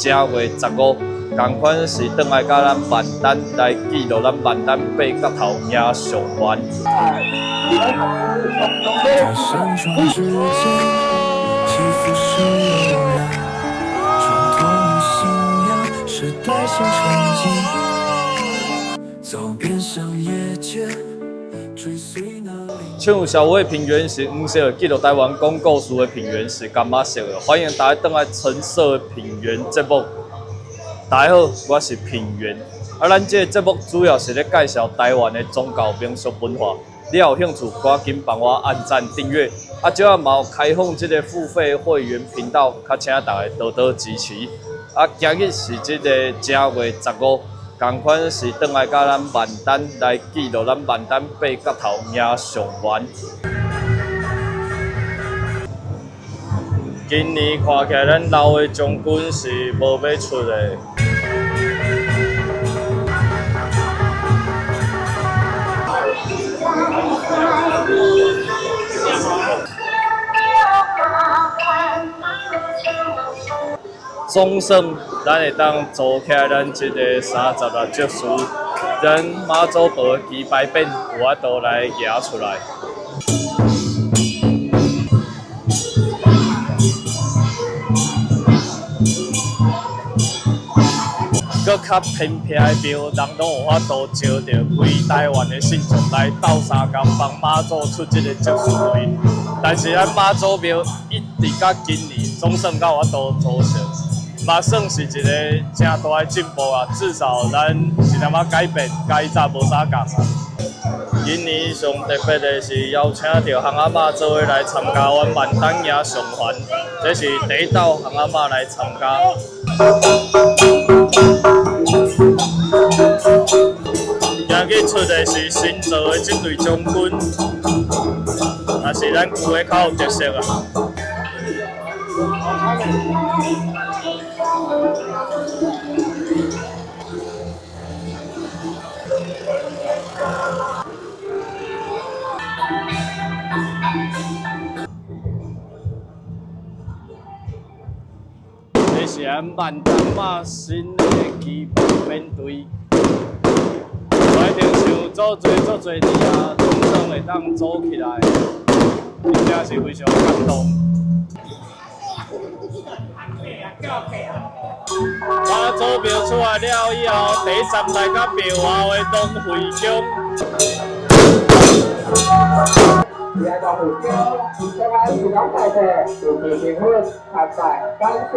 正月15，同款是转来甲咱万丹来记录咱万丹八角头赢上元。在山川之间，起伏是悠然，传统信仰，时代新成绩，走遍乡野间，追随那灵。唱小尾平原是黄色，记录台湾讲故事的平原是柑仔色的。欢迎大家转来橙色平原节目。大家好，我是平原。咱这个节目主要是咧介绍台湾的宗教民俗文化。你有兴趣，赶紧帮我按赞订阅。即下嘛有开放这个付费会员频道，请大家多多支持。今日是这个正月15，同款是转来甲咱万丹来记录咱万丹八角头赢上元。今年看起来咱老的将军是无要出的。总算，咱会当做起来咱这个36节事，咱妈祖婆几百遍有法度来举出来。搁较偏僻的庙，人拢有法度招着规台湾的信众来斗相共帮妈祖出这个节事会。但是咱妈祖庙一直到今年，总算到法度做成。嘛算是一个正大的进步啊！至少咱是淡仔改变，甲以前无啥共啊。今年上特别的是邀请到巷仔妈做伙来参加阮万丹赢上元，这是第一道巷仔妈来参加。今日出的是新做的这队将军，也是咱旧的较有特色啊。这是咱万丹妈新的基本面队，我一定想做多年啊，总算会当做起来，真正是非常感动。妈祖庙出来了以后，第一站来到庙后的东惠宫。来到惠宫，再来是咱大家就是评论参赛，感谢。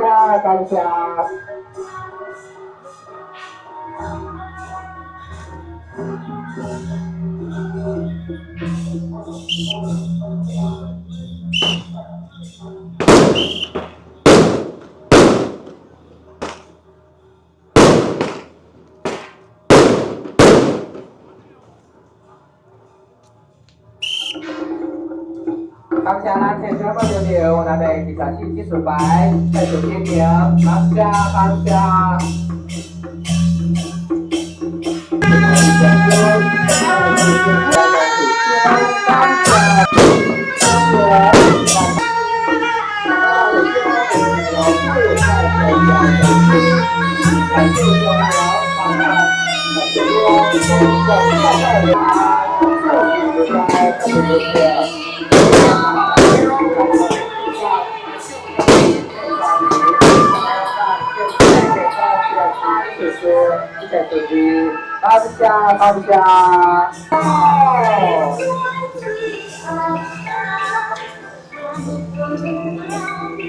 感谢咱天山朋友咱的24技术牌再次点名，感谢。放下。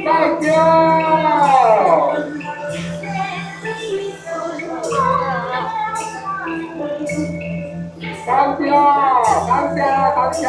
再见。放下。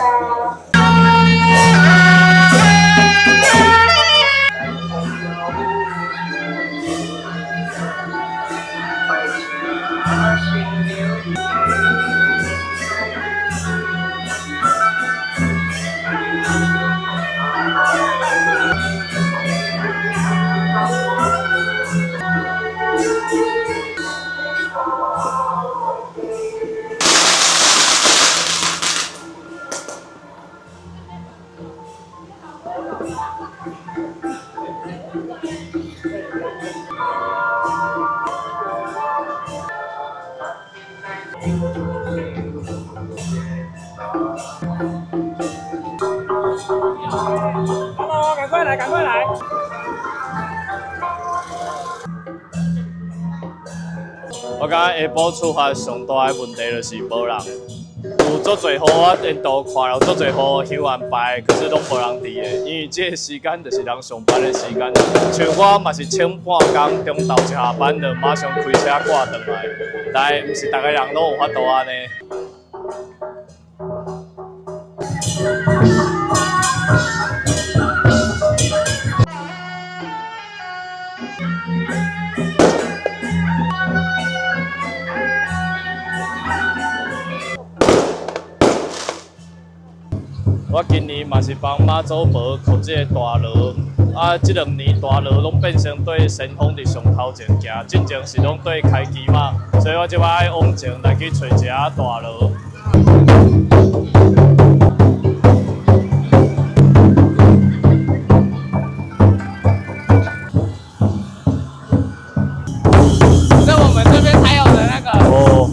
我感觉下晡出发上大的问题就是无人，有足侪雨，我沿途看了足侪雨休安排，可是拢无人伫的，因为这个时间就是人上班的时间。像我嘛是请半工，中昼一下班就马上开车挂转来，但毋是逐个人拢有法度安尼。我今年嘛是帮妈祖婆靠这个大路，这2年大路拢变成对神风伫上头前行，进前是拢对开机嘛，所以我即摆爱往前来去找一下大路。在我们这边才有的那个。哦。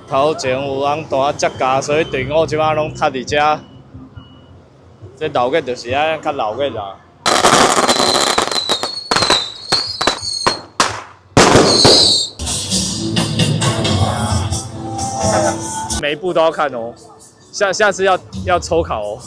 头前有人单接驾，所以队伍即摆拢踢伫遮。这老个就是安较老个啦。每一步都要看哦，下次要抽考哦。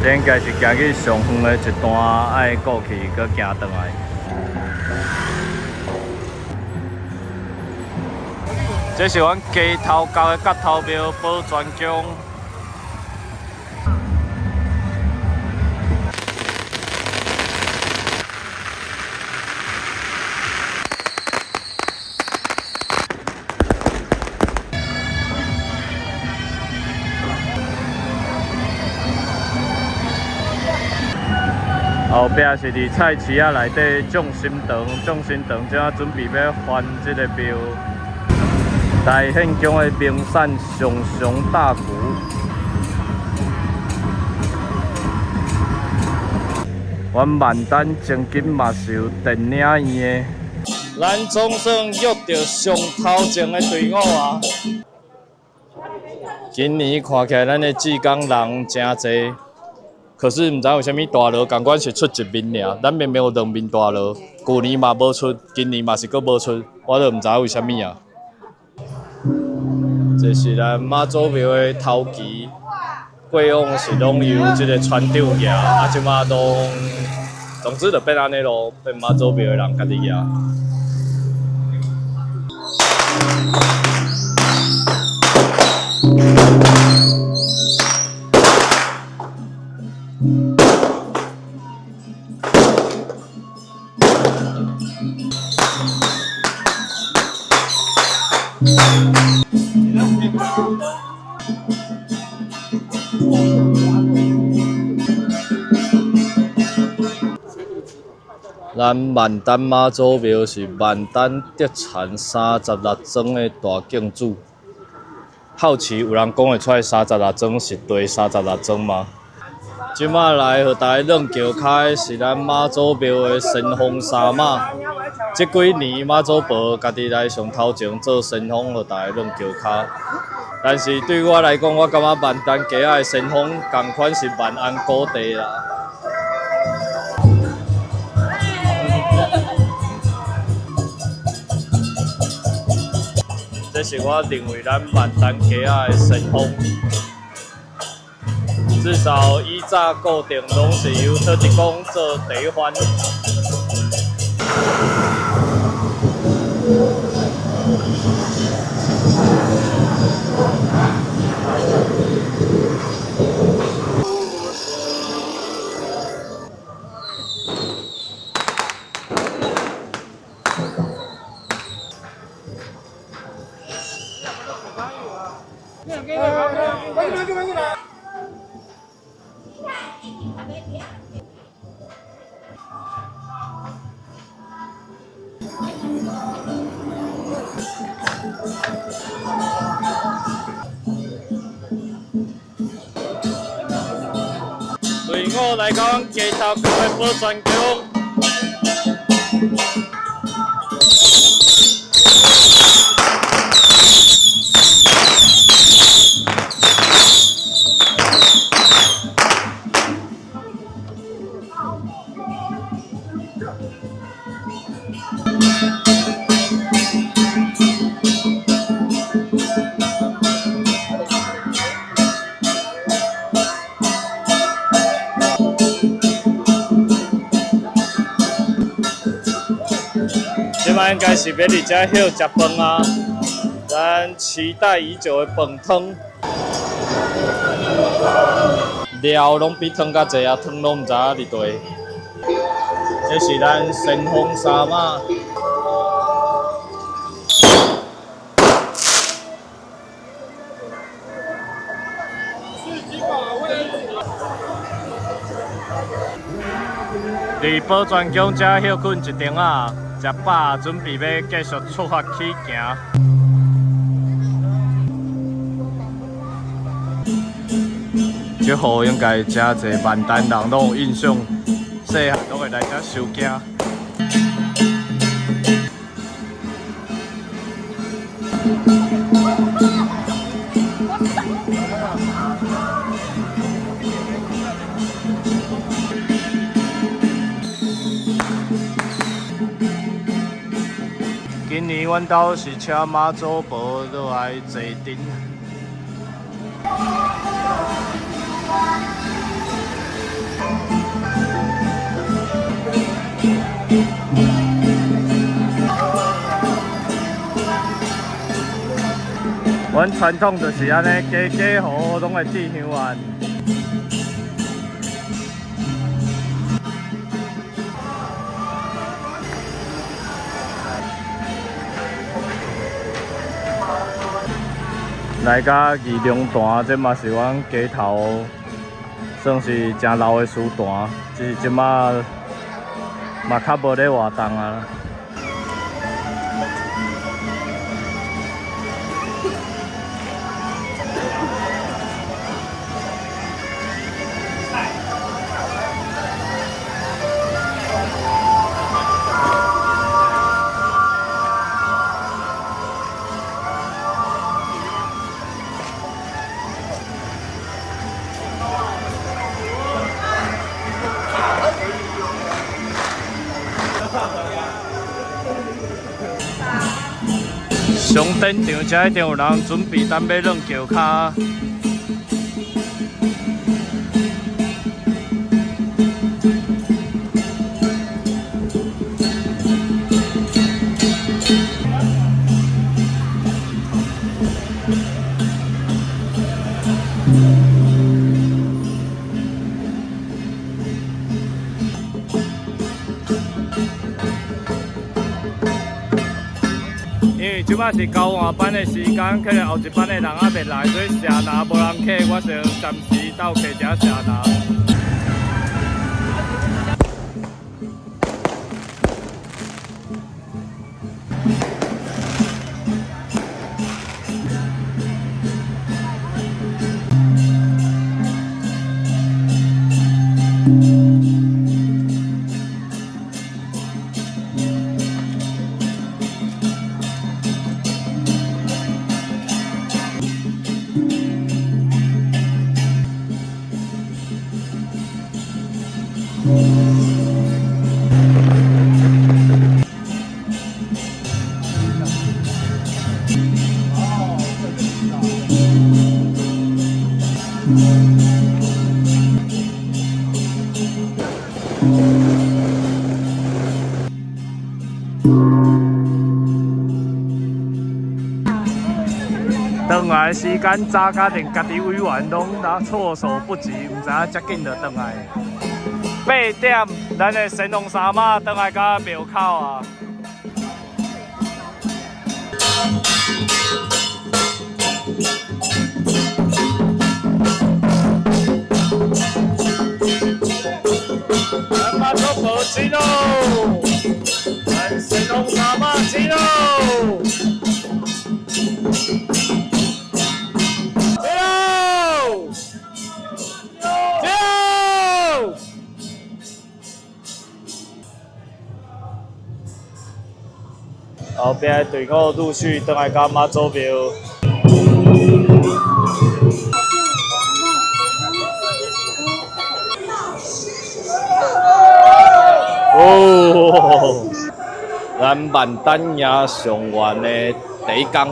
这应该是行去上远的一段，爱过去，搁行回来。这是阮鸡头角的角头庙宝泉宫。后壁是伫菜市仔内底众神堂，正准备要翻这个庙。大宪宫的名产上上大鼓，阮万丹曾经嘛是有电影院的。咱总算约到上头前的队伍啊！今年看起来咱的志工人真侪。可是唔知为虾米大路，共款是出一面尔，咱明明有2面大路，去年嘛无出，今年嘛是阁无出，我都唔知为虾米啊。这是咱妈祖庙的头旗，过往是拢由这个船长拿，即马拢，总之就变安尼咯，变妈祖庙的人家己拿。咱万丹妈祖庙是万丹特产36庄的大敬主。好奇有人讲会出来36庄是对36庄吗？即摆来互大家认桥卡的是咱妈祖庙的神风三马。即几年妈祖婆家己来上头前做神风，互大家认桥卡。但是对我来讲，我感觉万丹街仔的神风同款是万安高地啦。这是我认为咱万丹街仔的神风，至少以早固定拢是由特技工做第一番。队伍来到阮街头区的宝泉宫。即摆应该是要伫遮休食饭啊，咱期待已久的饭汤，料拢比汤较济啊，汤拢毋知影伫地。这是咱神风沙马。伫宝泉宫遮休困一阵啊，食饱准备要继续出发去行。这雨应该真侪万丹人拢有印象，细汉拢会来遮收惊。今年阮兜是请妈祖婆落来坐阵。阮传统就是安尼，家家户户拢会置香案。来甲二龙潭，这嘛是阮街头算是真老的书坛，只是即马嘛较无咧活动啊。上顶场遮一定有人准备等要软桥骹。因为即摆是交换班的时间，可能后一班的人还未来，所以社拿无人客，我想暂时斗客遮社拿。回来时间早，甲连家己委员拢措手不及，唔知影遮紧就回来。8点，咱的神龙沙马回来到庙口啊。鸡肉，咱神龙蛤蟆鸡肉，鸡肉，鸡肉。后边的队伍陆续登来到妈祖庙。哦，咱万丹爷上元的第一天，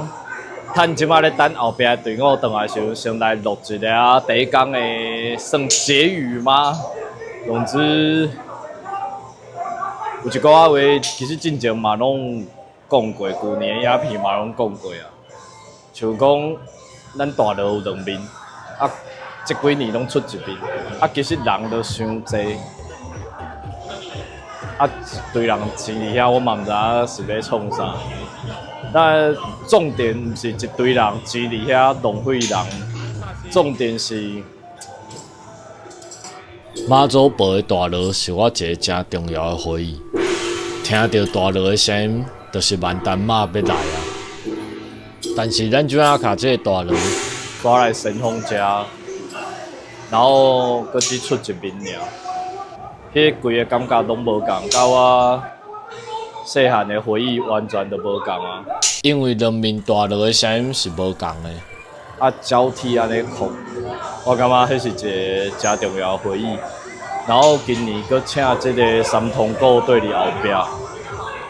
趁即马咧等后壁的队伍倒来时候，先来录一个第一天的算结语吗？总之，有一句话其实之前嘛拢讲过，旧年影片嘛拢讲过啊，像讲咱大陆有两面，啊，即几年拢出一面，啊，其实人都伤济。啊，一堆人钱伫遐，我嘛毋知影是要创啥。但重点毋是一堆人钱伫遐浪费人，重点是妈祖抱的大锣是我一个真重要的回忆。听到大锣的声音，就是万丹妈要来啊！但是咱怎啊卡这个大锣抓来神风食，然后佫只出一面尔。迄规个感觉拢无共，甲我细汉的回忆完全都无共啊！因为两面大锣的声音是无共的。啊，交替安尼控，我感觉迄是一个真重要的回忆。然后今年佫请即个三通鼓对伫后壁，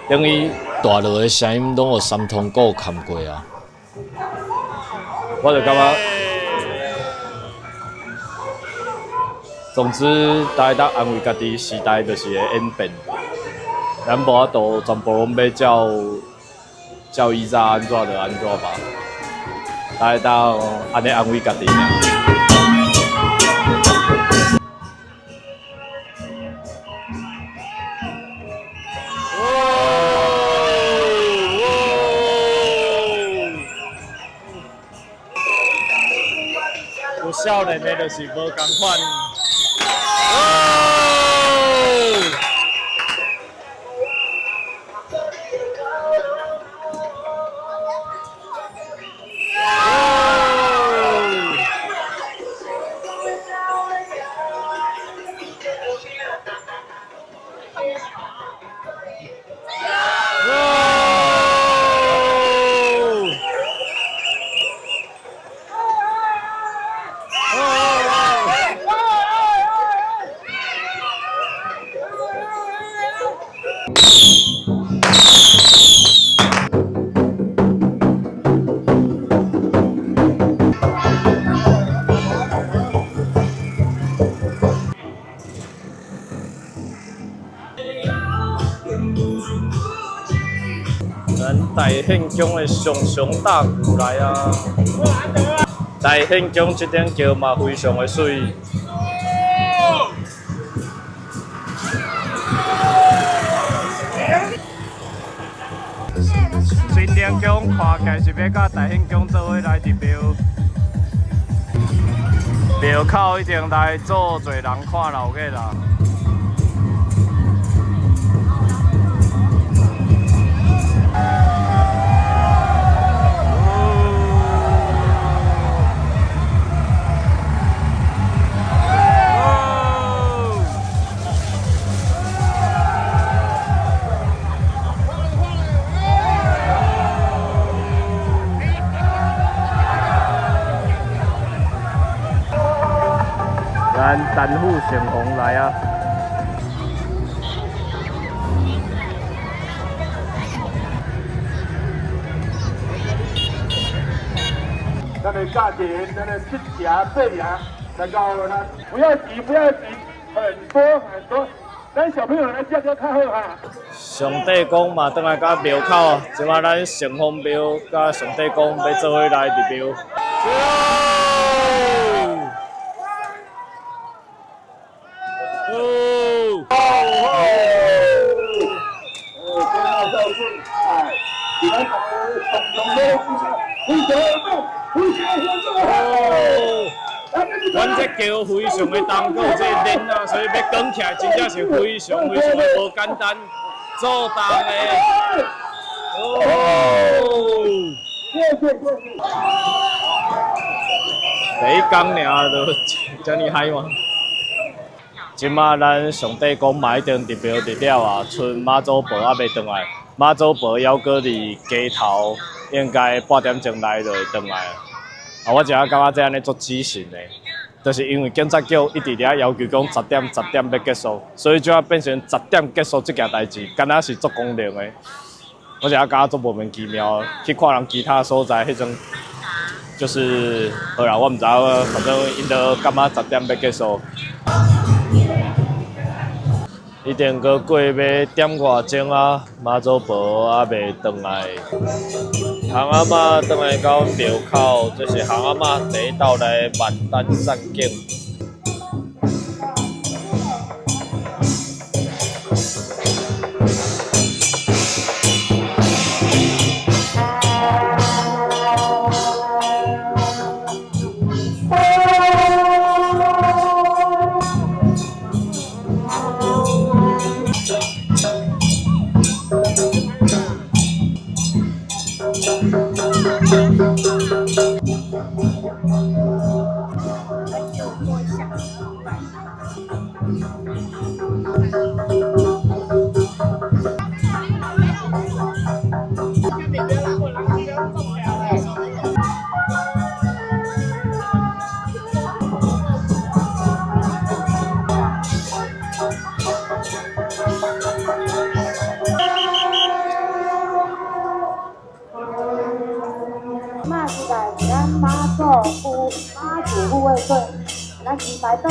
等于大锣的声音拢有三通鼓看过啊！我就感觉。总之，大家安慰家己，时代就是会演变，咱无法度全部拢要照以前安怎就安怎吧。大家安尼安慰家己。有少年的就是无共款。咱大宪宫的上大鼓来啊！大宪宫这顶桥嘛非常的水。水顶宫看起来是要甲大宪宫做伙来入庙，庙口一定来做侪人看闹个啦。咱丹户成红来啊！咱的价钱，咱的七条、八条，那个呢，不要急，不要急，很多，咱小朋友来价格较好哈。上帝宫嘛，倒来甲庙口，即马咱成红庙甲上帝宫要做伙来入庙。阮这桥非常的重，搁有这链啊，所以要讲起来真正是非常的无简单，做重的。哦，第一工尔就遮尔嗨嘛。即马咱上帝讲嘛，一定入庙入了啊，剩妈祖婆还未转来，妈祖婆还搁伫街头，应该8点钟来就会转来。啊，我真感觉这安尼足畸形的，就是因为警察局一直咧要求讲10点要结束，所以就要变成10点结束这件代志，敢若是足公平的。我真感觉足莫名其妙，去看人其他所在迄种，就是好啦，我毋知影，反正因都感觉10点要结束。一定搁过要点外钟啊，妈祖婆还未转来。巷仔妈转来到庙口，这是巷仔妈第一道来万丹战境。嘛是来是咱妈祖护卫队，咱旗牌队，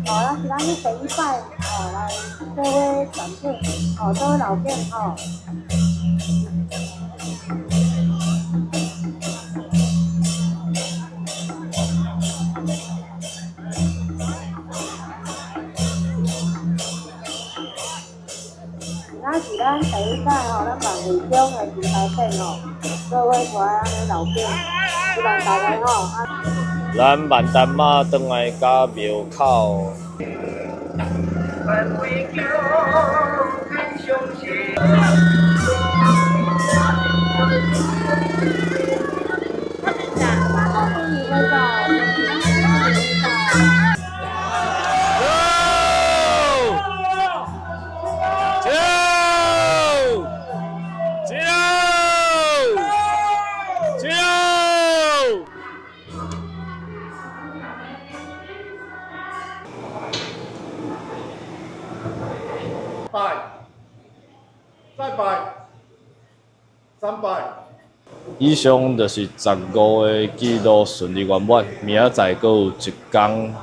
咱是咱去第一摆，来做伙展示，做伙老店，咱是咱第一摆，咱万惠中的旗牌队，做伙带安尼老店，希望大家咱万丹妈转来到庙口。拜，再拜，3拜。以上就是15个记录顺利圆满，明仔载阁有一天。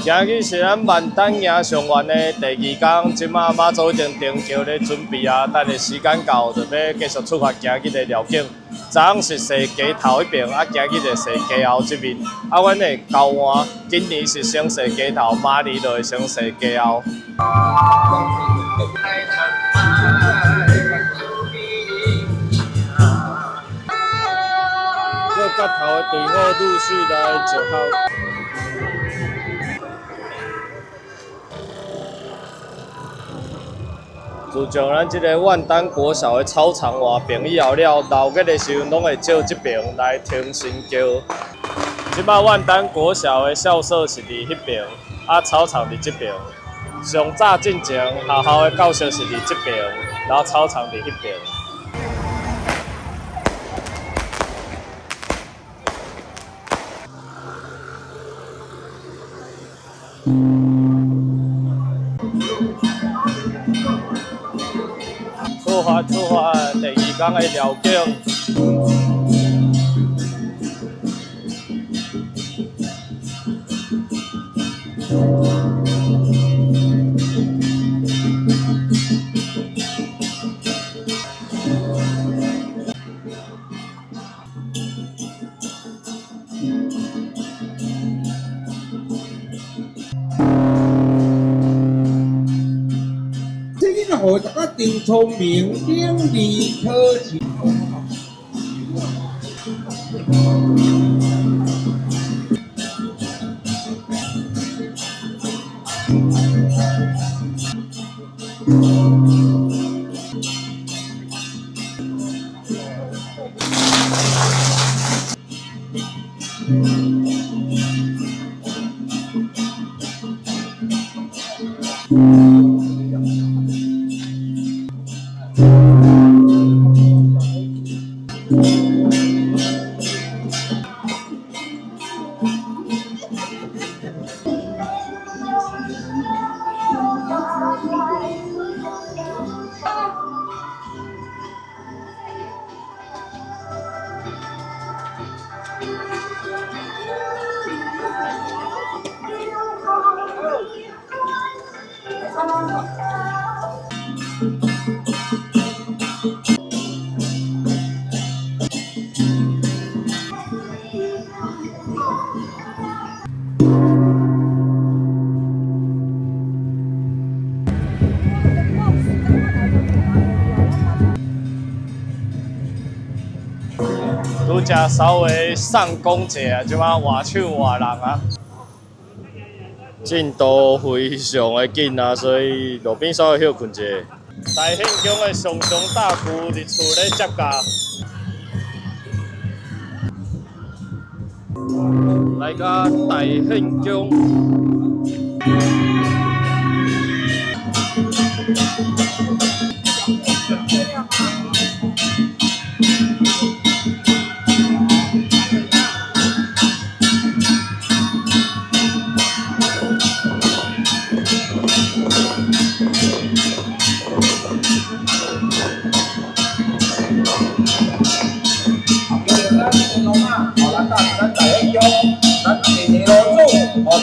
今日是咱万丹迎上元的第2天，即马妈祖已经登桥咧准备啊，等下时间到就要继续出发行去的绕境。昨昏是坐街头迄边，今日就坐街后这边。阮的交换今年是先坐街头，明年就会先坐街后。各角头的队伍陆续来集合。自从咱即个万丹国小的操场外边以后了，闹热的时候拢会照这边来听神桥。即摆万丹国小的校舍是伫迄边，操场伫这边。上早进前学校的教室是伫这边，然后操场伫迄边。出发，第2天的绕境。互大家真聪明，伶俐可亲。拄则稍微上攻一下，即马换手换人啊，进度非常的紧啊，所以路边稍微休困一下。大兴宫的上上大舅日厝咧接驾，来到大兴宫。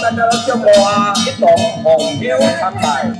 大家都祝我啊，一同红飘参拜。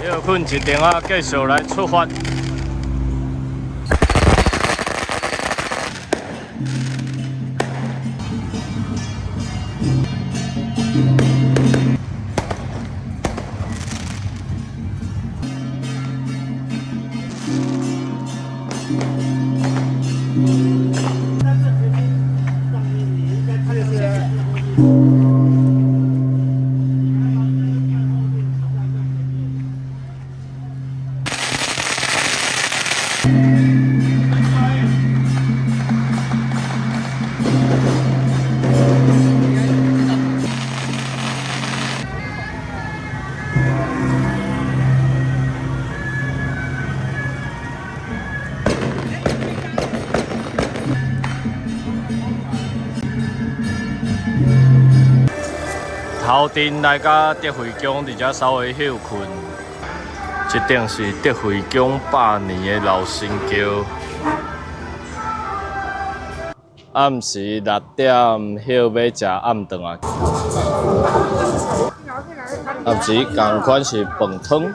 休困一阵啊，继续来出发。头阵来到德惠宫，而且稍微休困。这顶是德惠宫100年的老神桥。暗时6点休要食暗顿啊。暗时同款是饭汤。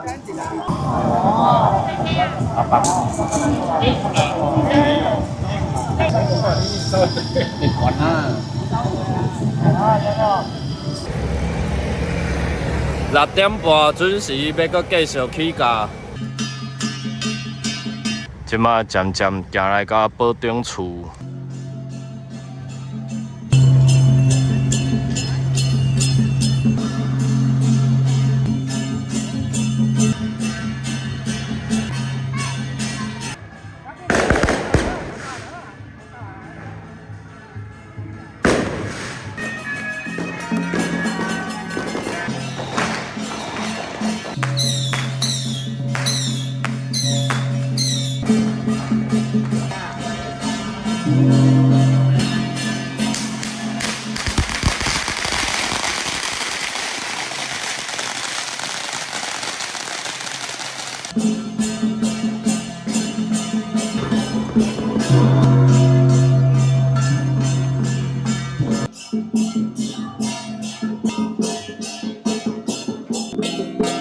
6点半准时要搁继续起价。即马渐渐行来到保中厝，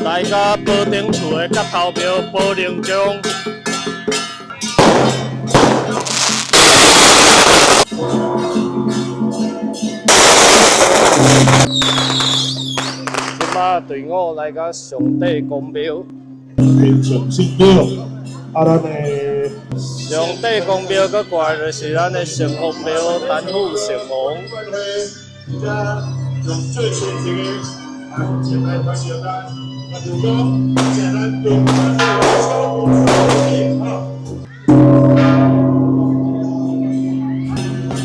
来甲保顶厝的甲头庙保灵宫。即马队伍来甲上帝公庙。平常心了，咱的上帝公庙搁过来就是咱的城隍庙，丹府城隍。而且用最纯情的前来传承咱，那就讲，现在用咱这个小武士啊。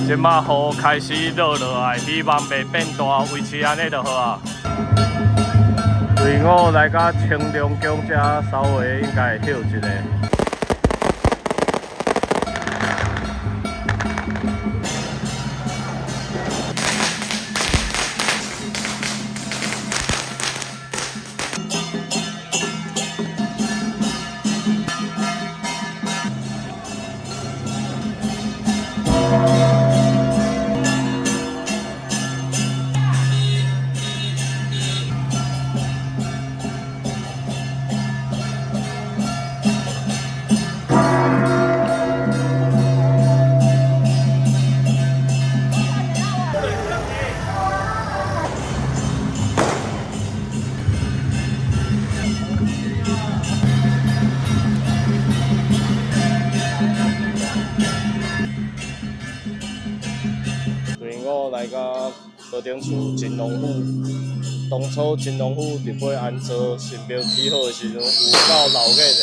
即马雨开始落落来，希望袂变大，维持安尼就好啊。队伍来甲青龙宫遮，稍微应该会休一下。来甲高顶厝金龙府，当初金龙府伫尾安做神庙起好的时阵，有够闹热的。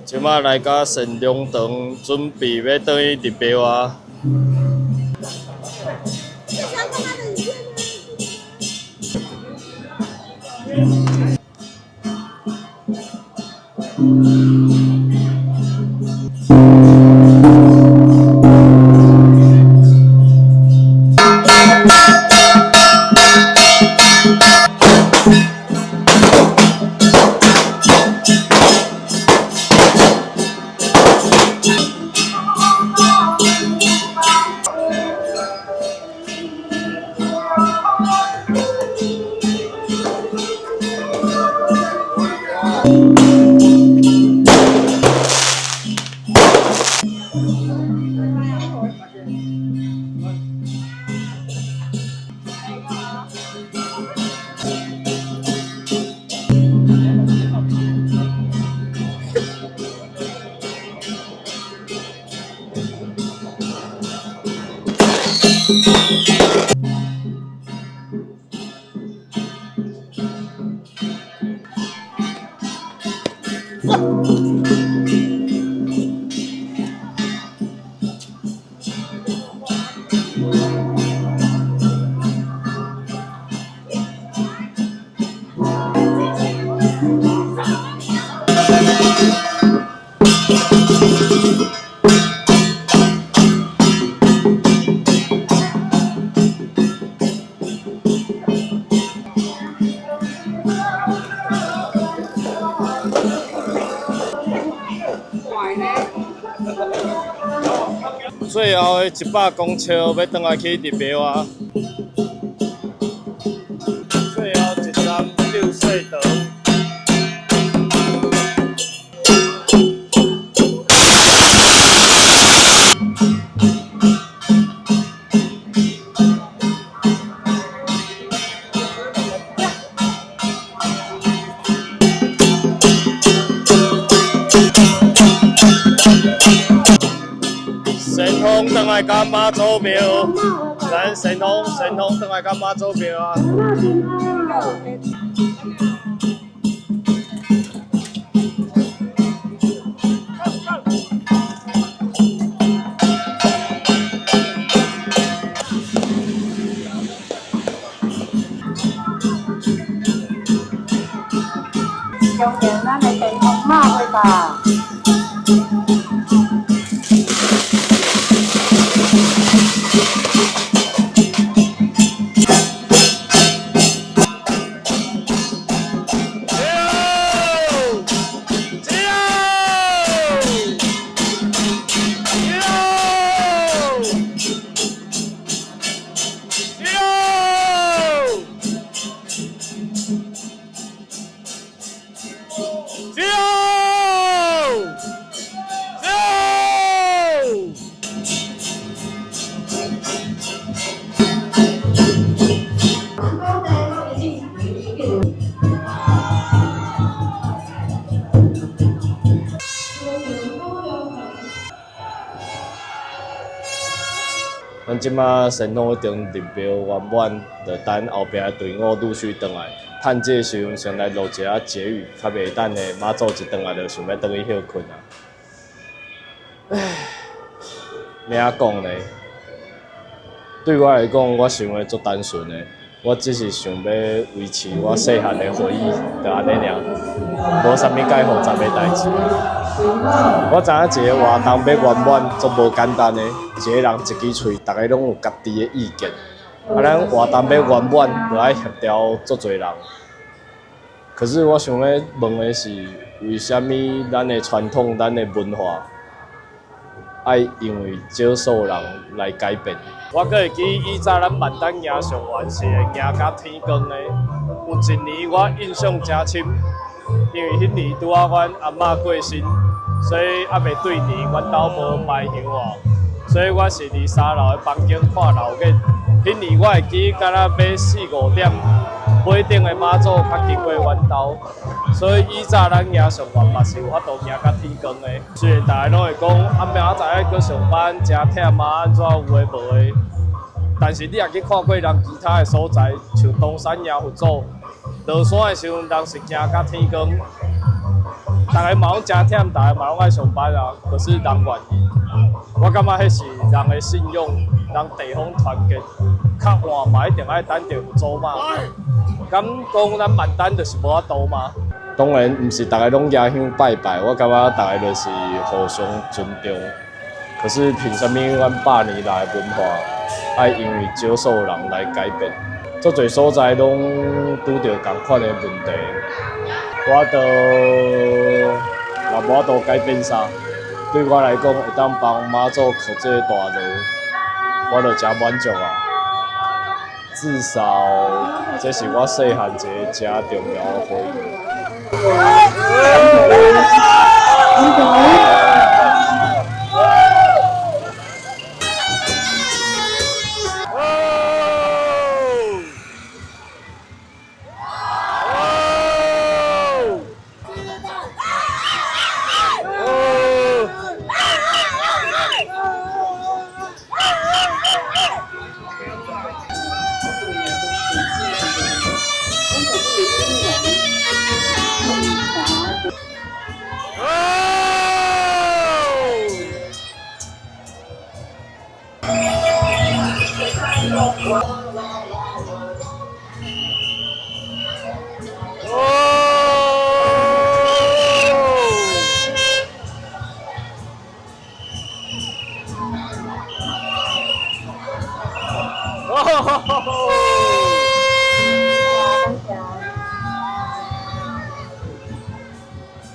即马来甲神龙堂，准备要倒去入庙啊。最后的100公尺要转来去入庙啊！最后一站六岁堂。神通转来甲妈祖庙，咱神通转来甲妈祖庙啊！用点咱的神通马会吧。阮即马先拢已经入标圆满，就等后壁的队伍陆续转来。趁这时阵先来录一下结语，较袂等的妈祖一转来就想要转去休困啊。唉，要怎讲呢？对我来讲，我想的足单纯的，我只是想要维持我细汉的回忆，就安尼尔，无啥物介复杂的代志。我知影一个活动要圆满，足无简单的，一个人一支喙，逐个拢有家己的意见。啊，咱活动要圆满，就爱协调足侪人。可是我想要问的是，为虾米咱的传统、咱的文化，爱因为少数人来改变？我阁会记以早咱万丹迎上元是会迎到天光的。有一年我印象真深，因为迄年拄啊阮阿嬷过身，所以还袂对年，阮兜无摆香啊，所以我是伫3楼的房间看老眼。迄年我会记，敢若要4、5点，尾顶的妈祖较经过阮兜，所以以早咱迎上元嘛是有法度迎到天光的。虽然大家拢会讲暗暝仔载要上班，真忝啊，安怎有诶无诶，但是你若去看过人其他的所在，像东山爷佛祖，落山的时阵，人是行到天光。大家嘛拢真忝，大家嘛拢爱上班啊，可是人愿意。我感觉迄是人的信用，人地方团结。较晚嘛，一定爱等着祖嘛。敢讲咱万丹就是无法度嘛？当然，毋是大家拢压香拜拜，我感觉大家就是互相尊重。可是凭啥物阮100年来的文化，爱因为少数人来改变？足侪所在拢拄着同款的问题，我若无法度改变啥，对我来讲会当帮妈祖扛这个大任，我就真满足啊！至少这是我细汉一个真重要的回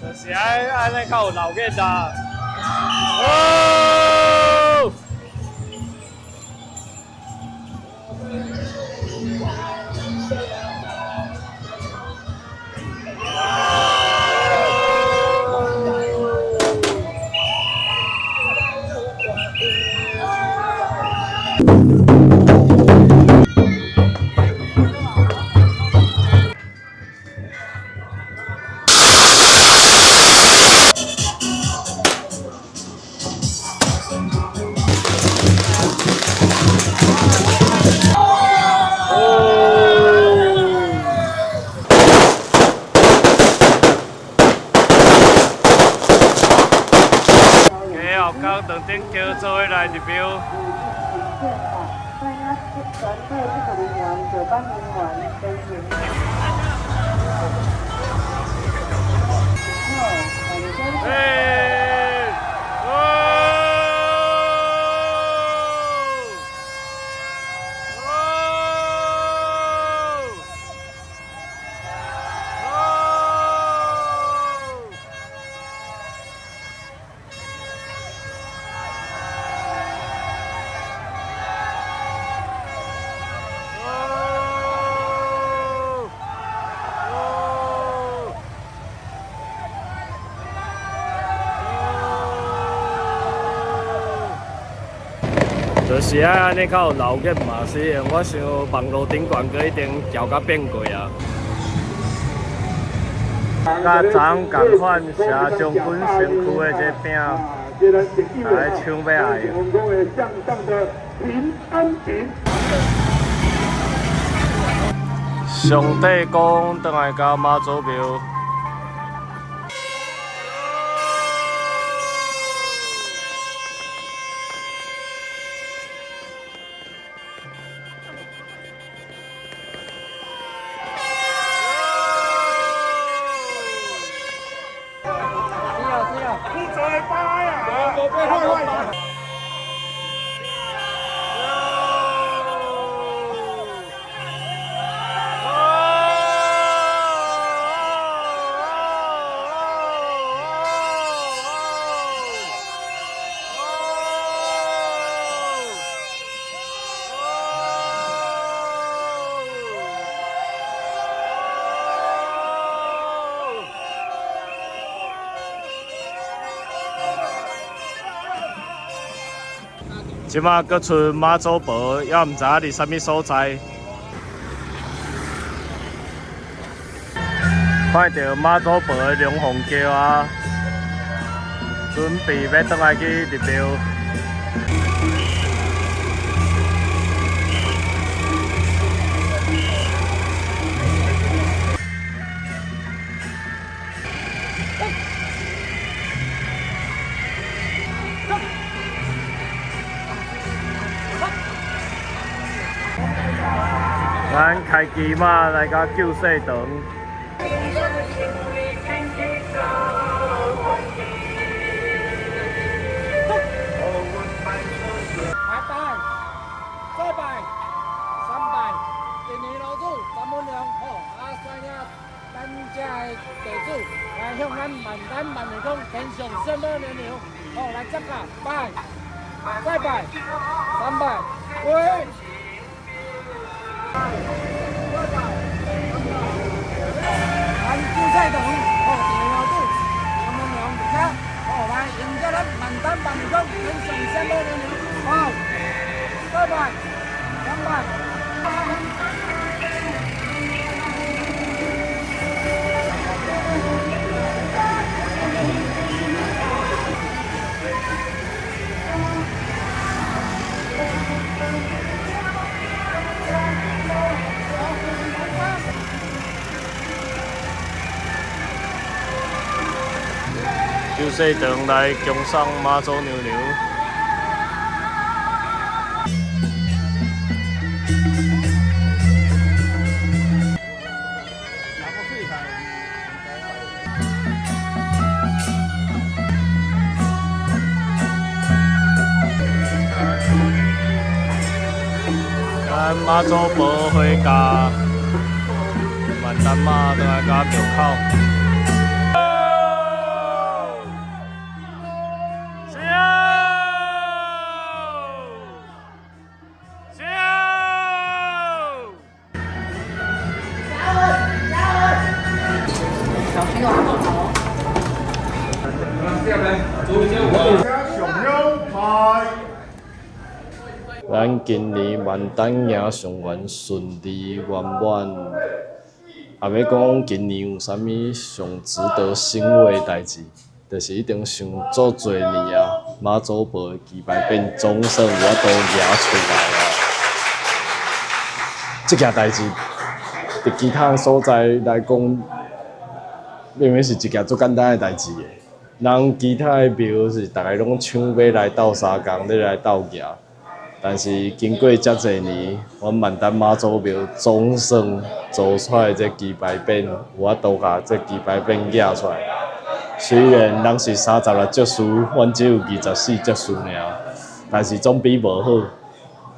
就是安尼较有闹热啦。哦！当天叫做伙来入庙。团队技术人员、主办人员跟演员。就是爱安尼较有闹热嘛，虽然我想网络顶悬个一定调甲变过啊。甲昨昏共款，社将军身躯的这饼，来抢要爱。平安平。上帝公倒来到妈祖庙。即马搁剩妈祖婆，也毋知影伫啥物所在。看到妈祖婆的龙凤桥啊，准备要倒来去入庙。咱开机嘛来甲救世堂。再拜，3拜，今年老祖咱们良好，算呀，咱家的地主来向咱万丹万年讲天上什么年牛，来这个拜，再拜，3拜，喂。咱救世堂，地老祖，咱们良家，来迎接咱万丹万年讲天上什么年牛，再拜，2拜。救世堂来供送妈祖娘娘。咱妈祖婆回家，万丹妈倒来甲庙口。咱今年万丹迎上元顺利圆满，也要讲今年有啥物上值得欣慰的代志，就是一定想做侪年啊，妈祖婆的祭拜变总算我都赢出来啊！这件代志，伫其他所在来讲，明明是一件足简单的代志的。人其他的庙是大家拢抢要来斗相共，要来斗赢。但是经过遮侪年，阮万丹妈祖庙总算做出来这祭拜匾，我都甲这祭拜匾举出来。虽然人是36只师，阮只有24只师尔，但是总比无好。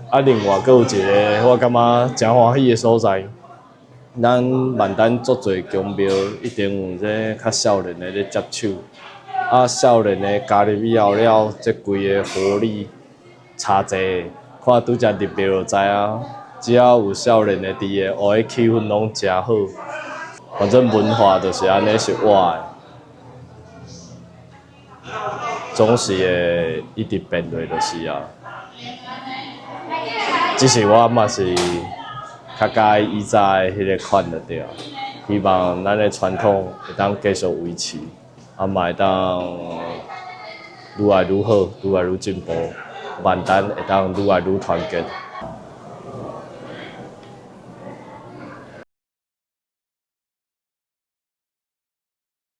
啊，另外阁有一个我感觉真欢喜的所在，咱万丹足侪宫庙一定有这较少年的咧接手，啊，少年的加入以后了，这规个活力。差济，看拄则入庙就知啊。只要有少年的伫个，学的气氛拢真好。反正文化就是安尼是活的，总是会一直变落就是啊。只是我嘛是较介以前的迄个款就对啊。希望咱的传统会当继续维持，啊嘛会当愈来愈好，愈来愈进步。万丹会当愈来愈团结。